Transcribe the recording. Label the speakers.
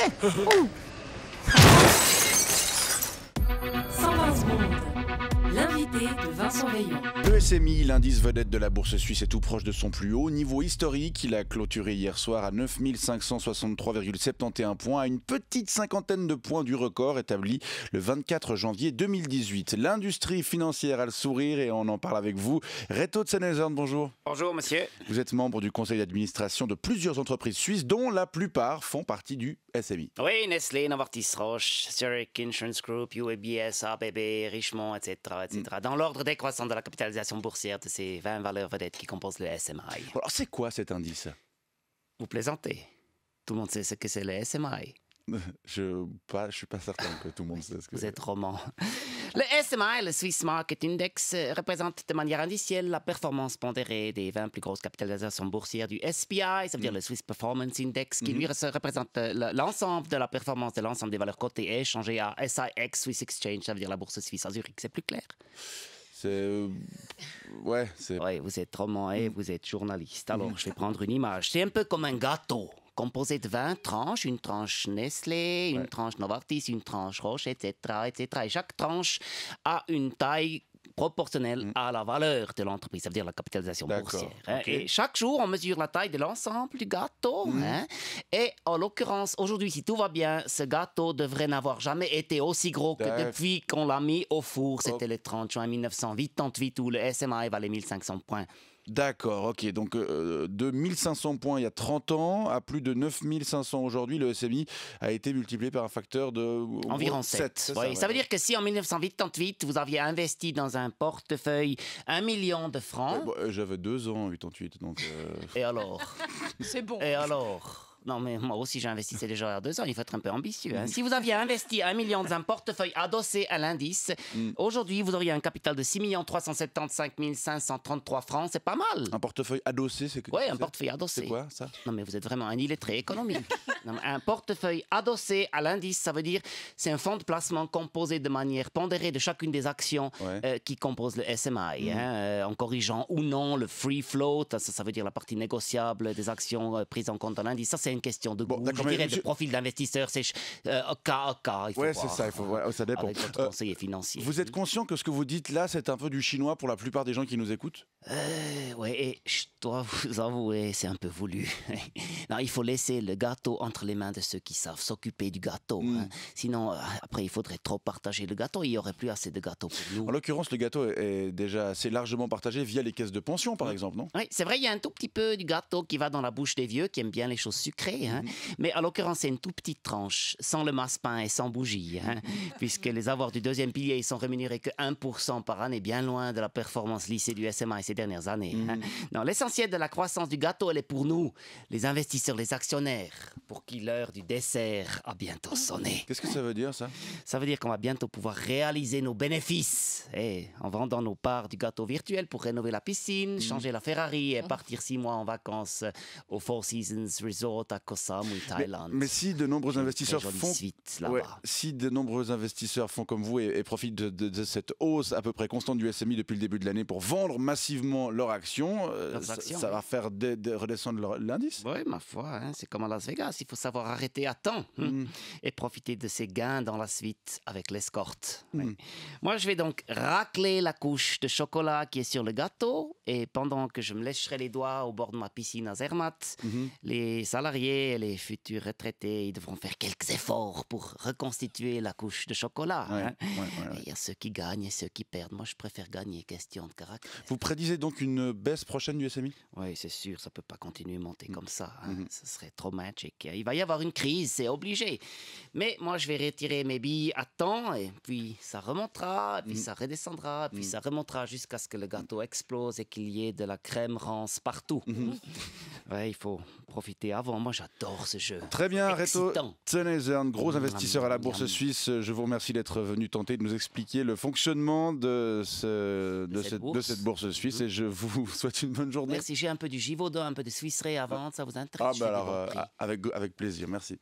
Speaker 1: Ouh.
Speaker 2: 120 secondes. L'invité de Vincent Rayon.
Speaker 3: Le SMI, l'indice vedette de la bourse suisse, est tout proche de son plus haut niveau historique. Il a clôturé hier soir à 9 563,71 points, à une petite cinquantaine de points du record établi le 24 janvier 2018. L'industrie financière a le sourire et on en parle avec vous. Reto Tsenezern, bonjour.
Speaker 4: Bonjour monsieur.
Speaker 3: Vous êtes membre du conseil d'administration de plusieurs entreprises suisses dont la plupart font partie du SMI.
Speaker 4: Oui, Nestlé, Novartis Roche, Zurich Insurance Group, UBS, ABB, Richemont, etc. Dans l'ordre décroissant de la capitalisation boursière de ces 20 valeurs vedettes qui composent le SMI.
Speaker 3: Alors c'est quoi cet indice?
Speaker 4: Vous plaisantez? Tout le monde sait ce que c'est le SMI.
Speaker 3: Je suis pas certain que tout le monde sait ce que
Speaker 4: Vous
Speaker 3: c'est.
Speaker 4: êtes roman. Le SMI, le Swiss Market Index, représente de manière indicielle la performance pondérée des 20 plus grosses capitalisations boursières du SPI, ça veut dire le Swiss Performance Index, qui lui représente l'ensemble de la performance de l'ensemble des valeurs cotées et échangées à SIX, Swiss Exchange, ça veut dire la bourse suisse à Zurich. C'est plus clair?
Speaker 3: C'est... Ouais, c'est...
Speaker 4: Oui, vous êtes roman et vous êtes journaliste. Alors, je vais prendre une image. C'est un peu comme un gâteau, composé de 20 tranches, une tranche Nestlé, une tranche Novartis, une tranche Roche, etc., etc. Et chaque tranche a une taille proportionnelle à la valeur de l'entreprise, ça veut dire la capitalisation boursière.
Speaker 3: Ok.
Speaker 4: Et chaque jour, on mesure la taille de l'ensemble du gâteau. Et en l'occurrence, aujourd'hui, si tout va bien, ce gâteau devrait n'avoir jamais été aussi gros que depuis qu'on l'a mis au four. C'était le 30 juin 1988 où le SMI valait 1500 points.
Speaker 3: D'accord, ok. Donc de 1500 points il y a 30 ans à plus de 9500 aujourd'hui, le SMI a été multiplié par un facteur de...
Speaker 4: Environ 7. Oui, ça veut dire que si en 1988, vous aviez investi dans un portefeuille 1 million de francs...
Speaker 3: J'avais 2 ans en 88, donc...
Speaker 4: Et alors?
Speaker 1: C'est bon.
Speaker 4: Et alors? Non, mais moi aussi, j'investissais déjà à 2 ans. Il faut être un peu ambitieux. Si vous aviez investi 1 million dans un portefeuille adossé à l'indice, aujourd'hui, vous auriez un capital de 6 375 533 francs. C'est pas mal.
Speaker 3: Un portefeuille adossé, c'est que...
Speaker 4: Oui, un portefeuille adossé.
Speaker 3: C'est quoi, ça?
Speaker 4: Non, mais vous êtes vraiment un illettré économique. Non, un portefeuille adossé à l'indice, ça veut dire c'est un fonds de placement composé de manière pondérée de chacune des actions qui composent le SMI, en corrigeant ou non le free float, ça veut dire la partie négociable des actions prises en compte dans l'indice. Ça, c'est une question de goût. Je dirais de profil d'investisseur, c'est cas à cas. Il faut
Speaker 3: ouais,
Speaker 4: voir,
Speaker 3: c'est ça, ça dépend.
Speaker 4: avec votre conseiller financier.
Speaker 3: Vous êtes conscient que ce que vous dites là, c'est un peu du chinois pour la plupart des gens qui nous écoutent?
Speaker 4: Oui, et je dois vous avouer, c'est un peu voulu. Non, il faut laisser le gâteau entre les mains de ceux qui savent s'occuper du gâteau. Sinon, après, il faudrait trop partager le gâteau. Il n'y aurait plus assez de gâteau pour nous.
Speaker 3: En l'occurrence, le gâteau est déjà assez largement partagé via les caisses de pension, par exemple, non?
Speaker 4: Oui, c'est vrai, il y a un tout petit peu du gâteau qui va dans la bouche des vieux, qui aiment bien les choses sucrées. Mais en l'occurrence, c'est une toute petite tranche, sans le masse-pain et sans bougie. Puisque les avoirs du deuxième pilier, ils sont rémunérés que 1% par année, bien loin de la performance lissée du SMI ces dernières années. Non, l'essentiel de la croissance du gâteau, elle est pour nous, les investisseurs, les actionnaires, pour qui l'heure du dessert a bientôt sonné.
Speaker 3: Qu'est-ce que ça veut dire, ça?
Speaker 4: Ça veut dire qu'on va bientôt pouvoir réaliser nos bénéfices en vendant nos parts du gâteau virtuel pour rénover la piscine, changer la Ferrari et partir 6 mois en vacances au Four Seasons Resort à Koh Samui, Thaïlande.
Speaker 3: Mais si de nombreux investisseurs font...
Speaker 4: là-bas.
Speaker 3: Si de nombreux investisseurs font comme vous et profitent de cette hausse à peu près constante du SMI depuis le début de l'année pour vendre massivement leurs actions, ça va faire redescendre l'indice?
Speaker 4: Oui, ma foi, c'est comme à Las Vegas. Il faut savoir arrêter à temps et profiter de ses gains dans la suite avec l'escorte. Moi, je vais donc racler la couche de chocolat qui est sur le gâteau et pendant que je me lécherai les doigts au bord de ma piscine à Zermatt, les salariés et les futurs retraités, ils devront faire quelques efforts pour reconstituer la couche de chocolat. Il y a ceux qui gagnent et ceux qui perdent. Moi, je préfère gagner, question de caractère.
Speaker 3: Vous prédisez donc une baisse prochaine du SMI?
Speaker 4: Oui, c'est sûr, ça ne peut pas continuer à monter comme ça. Ce serait trop magique. Il va y avoir une crise, c'est obligé. Mais moi, je vais retirer mes billes à temps et puis ça remontera, et puis ça redescendra, et puis ça remontera jusqu'à ce que le gâteau explose et qu'il y ait de la crème rance partout. Ouais, il faut profiter avant. Moi, j'adore ce jeu.
Speaker 3: Très bien, Reto
Speaker 4: Excitant.
Speaker 3: Tsenezern, gros investisseur à la bourse suisse. Je vous remercie d'être venu tenter de nous expliquer le fonctionnement de cette bourse suisse et je vous souhaite une bonne journée.
Speaker 4: Merci, j'ai un peu du Givaudan, un peu de Suisse Ray à vendre, ça vous intéresse?
Speaker 3: Ah, bah alors, avec plaisir, merci.